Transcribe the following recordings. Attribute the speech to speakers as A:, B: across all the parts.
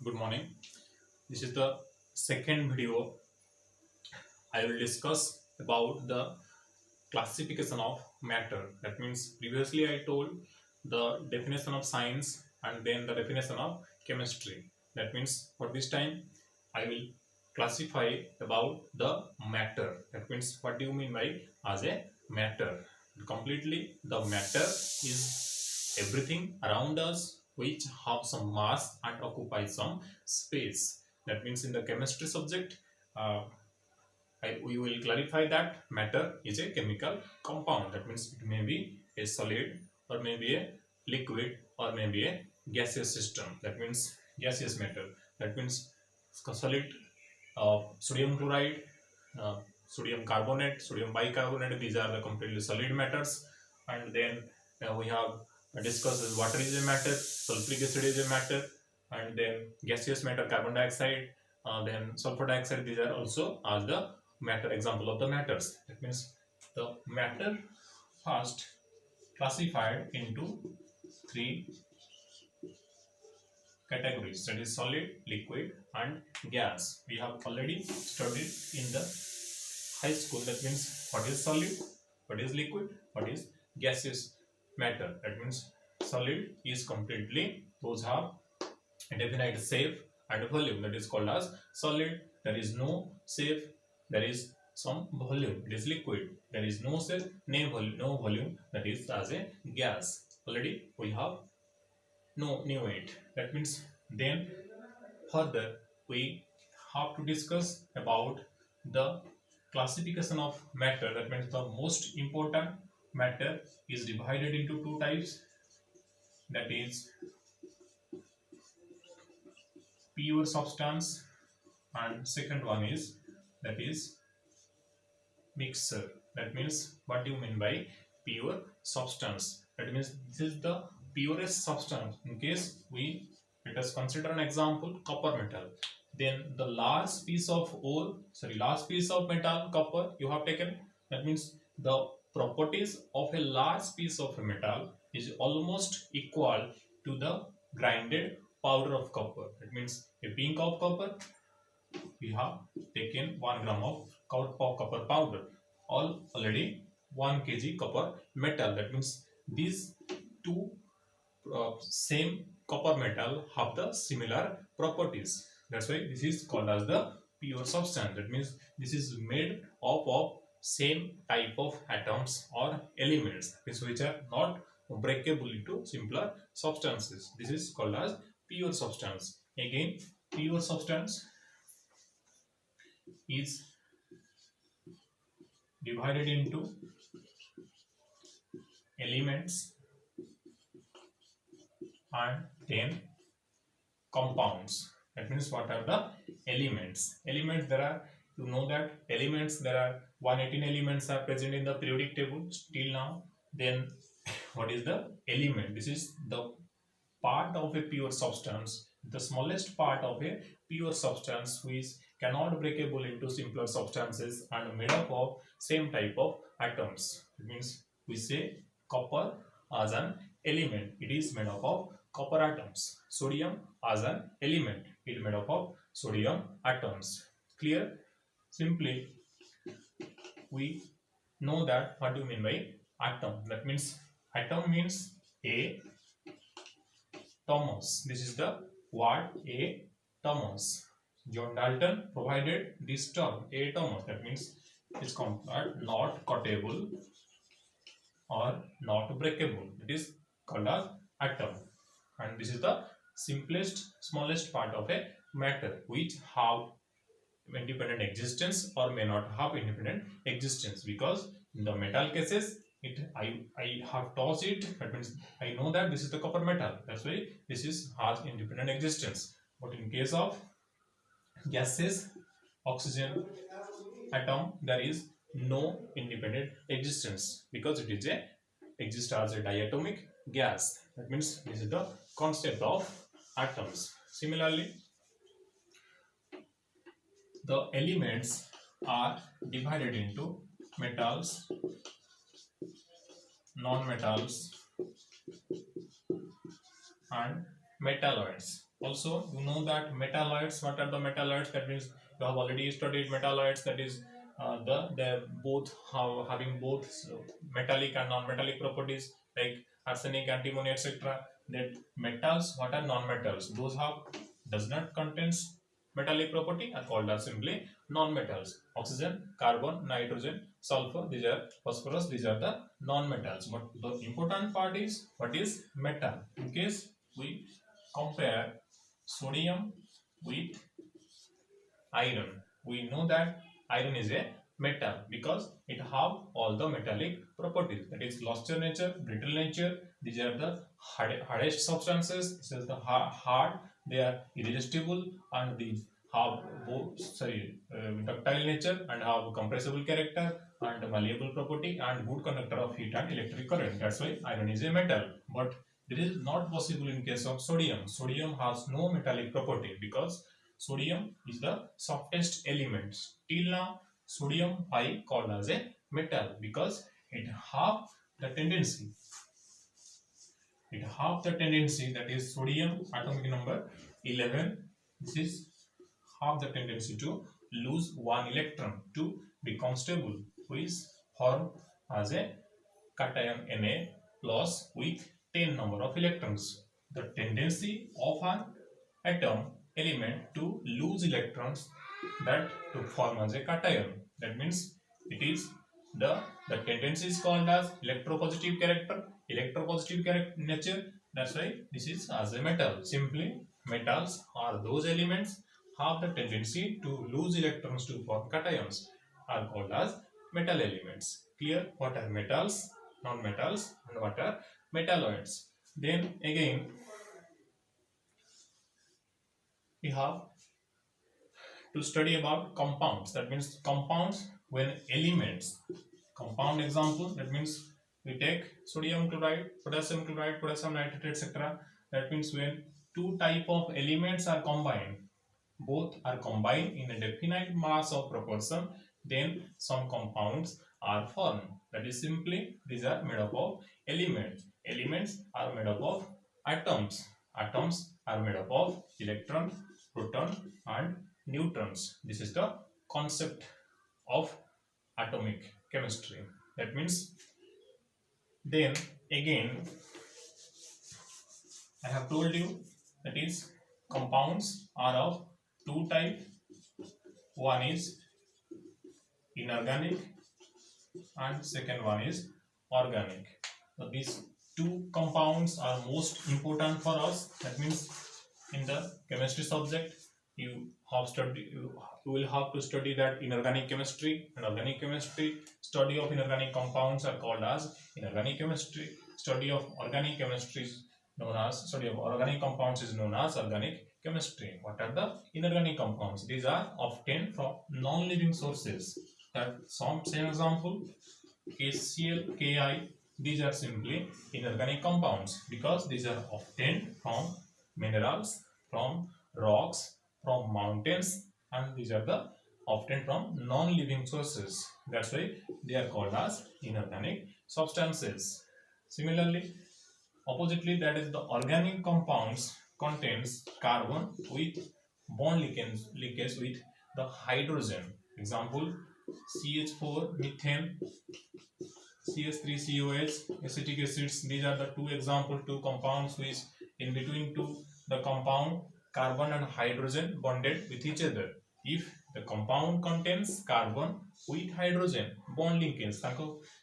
A: good morning. This is the second video. I will discuss about the classification of matter. That means previously I told the definition of science and then the definition of chemistry. That means for this time I will classify about the matter. That means what do you mean by as a matter? Completely the matter is everything around us which have some mass and occupy some space. That means in the chemistry subject uh, we will clarify that matter is a chemical compound. That means it may be a solid or maybe a liquid or maybe a gaseous system. That means gaseous matter. That means solid sodium chloride, sodium carbonate, sodium bicarbonate. These are the completely solid matters. And then we have discussed water is a matter, sulfuric acid is a matter, and then gaseous matter, carbon dioxide, then sulfur dioxide. These are also as the matter example of the matters. That means the matter first classified into three categories, that is solid, liquid and gas. We have already studied in the high school. That means what is solid, what is liquid, what is gaseous matter. That means solid is completely those have a definite shape and volume, that is called as solid. There is no shape, there is some volume, it is liquid. There is no shape, no volume, that is as a gas. Already we have knew it. That means then further we have to discuss about the classification of matter. That means the most important matter is divided into two types, that is pure substance and second one is that is mixture. That means what do you mean by pure substance? That means this is the purest substance. In case let us consider an example, copper metal. Then the last piece of metal, copper you have taken. That means the properties of a large piece of metal is almost equal to the grinded powder of copper. That means a pink of copper, we have taken 1 gram of copper powder, already 1 kg copper metal. That means these two same copper metal have the similar properties. That's why this is called as the pure substance. That means this is made up of same type of atoms or elements which are not breakable into simpler substances. This is called as pure substance. Again, pure substance is divided into elements and then compounds. That means what are the elements? Elements, there are, you know that elements, there are 118 elements are present in the periodic table till now. Then what is the element? This is the part of a pure substance, the smallest part of a pure substance which cannot breakable into simpler substances and made up of same type of atoms. It means we say copper as an element, it is made up of copper atoms. Sodium as an element, it is made up of sodium atoms. Clear? Simply we know that what do you mean by atom? That means atom means a Thomas. This is the word a Thomas. John Dalton provided this term a Thomas. That means it's considered not cuttable or not breakable. It is called as atom. And this is the simplest, smallest part of a matter which have independent existence or may not have independent existence, because in the metal cases I have tossed it. That means I know that this is the copper metal. That's why this has independent existence. But in case of gases, oxygen atom, there is no independent existence because it is exists as a diatomic gas. That means this is the concept of atoms. Similarly, the elements are divided into metals, non-metals and metalloids. Also, you know that metalloids. What are the metalloids? That means you have already studied metalloids. That is, they're both having both metallic and non-metallic properties like arsenic, antimony, etc. That metals, what are non-metals? Those have does not contains metallic property are called as simply non-metals. Oxygen, carbon, nitrogen, sulfur. These are phosphorus. These are the non-metals. But the important part is what is metal. In case we compare sodium with iron, we know that iron is a metal because it have all the metallic properties, that is luster nature, brittle nature. These are the hardest substances. This is the hard, they are irresistible, and these have ductile nature and have compressible character and malleable property and good conductor of heat and electric current. That's why iron is a metal. But it is not possible in case of sodium. Sodium has no metallic property because sodium is the softest element. Till now, sodium I called as a metal because it have the tendency. It have the tendency, that is sodium atomic number 11. This is have the tendency to lose one electron to become stable, which is formed as a cation Na plus with 10 number of electrons. The tendency of an atom element to lose electrons, that to form as a cation. That means it is the tendency is called as electropositive character, electropositive character nature. That's why this is as a metal. Simply, metals are those elements have the tendency to lose electrons to form cations, are called as metal elements. Clear? What are metals, non-metals, and what are metalloids? Then again, we have to study about compounds. That means compounds when elements. Compound example, that means we take sodium chloride, potassium nitrate, etc. That means when two type of elements are combined, both are combined in a definite mass of proportion, then some compounds are formed. That is simply these are made up of elements. Elements are made up of atoms. Atoms are made up of electron, proton, and neutrons. This is the concept of atomic chemistry. That means then again I have told you, that is compounds are of two types. One is inorganic and second one is organic. So these two compounds are most important for us. That means in the chemistry subject you will have to study that inorganic chemistry and organic chemistry. Study of inorganic compounds are called as inorganic chemistry. Study of organic chemistry is known as study of organic compounds is known as organic chemistry. What are the inorganic compounds? These are obtained from non-living sources. That some same example, KCl, Ki. These are simply inorganic compounds because these are obtained from minerals, from rocks, from mountains, and these are the obtained from non-living sources. That's why they are called as inorganic substances. Similarly, oppositely, that is the organic compounds contains carbon with bond linkage with the hydrogen. Example, CH4, methane, CH3COH, acetic acids. These are the two example, two compounds which in between the compound carbon and hydrogen bonded with each other. If the compound contains carbon with hydrogen bond linkage,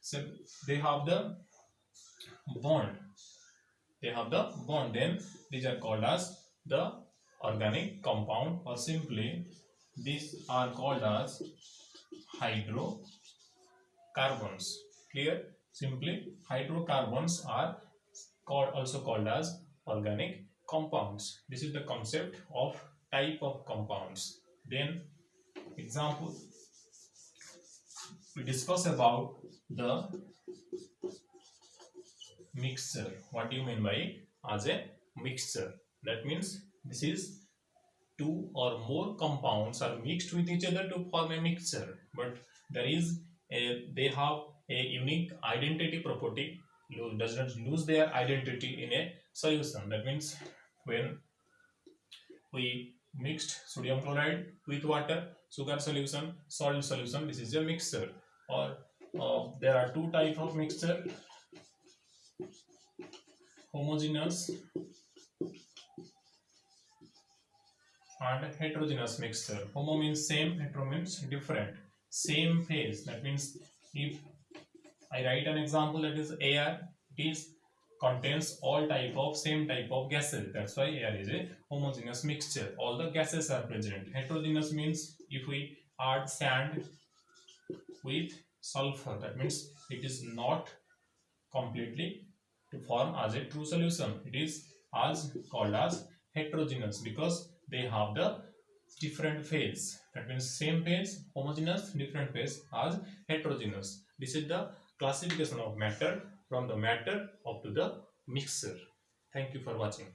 A: so they have the bond. Then these are called as the organic compound, or simply these are called as hydrocarbons. Clear? Simply hydrocarbons are also called as organic compounds. This is the concept of type of compounds. Then example, we discuss about the mixture. What do you mean by as a mixture? That means this is two or more compounds are mixed with each other to form a mixture, but they have a unique identity property, does not lose their identity in a solution. That means when we mixed sodium chloride with water, sugar solution, salt solution. This is a mixture. Or there are two types of mixture: homogeneous and heterogeneous mixture. Homo means same, hetero means different. Same phase, that means if I write an example, that is air, it is contains all type of same type of gases. That's why air is a homogeneous mixture. All the gases are present. Heterogeneous means if we add sand with sulfur, that means it is not completely to form as a true solution. It is as called as heterogeneous because they have the different phase. That means same phase, homogeneous, different phase as heterogeneous. This is the classification of matter from the matter up to the mixture. Thank you for watching.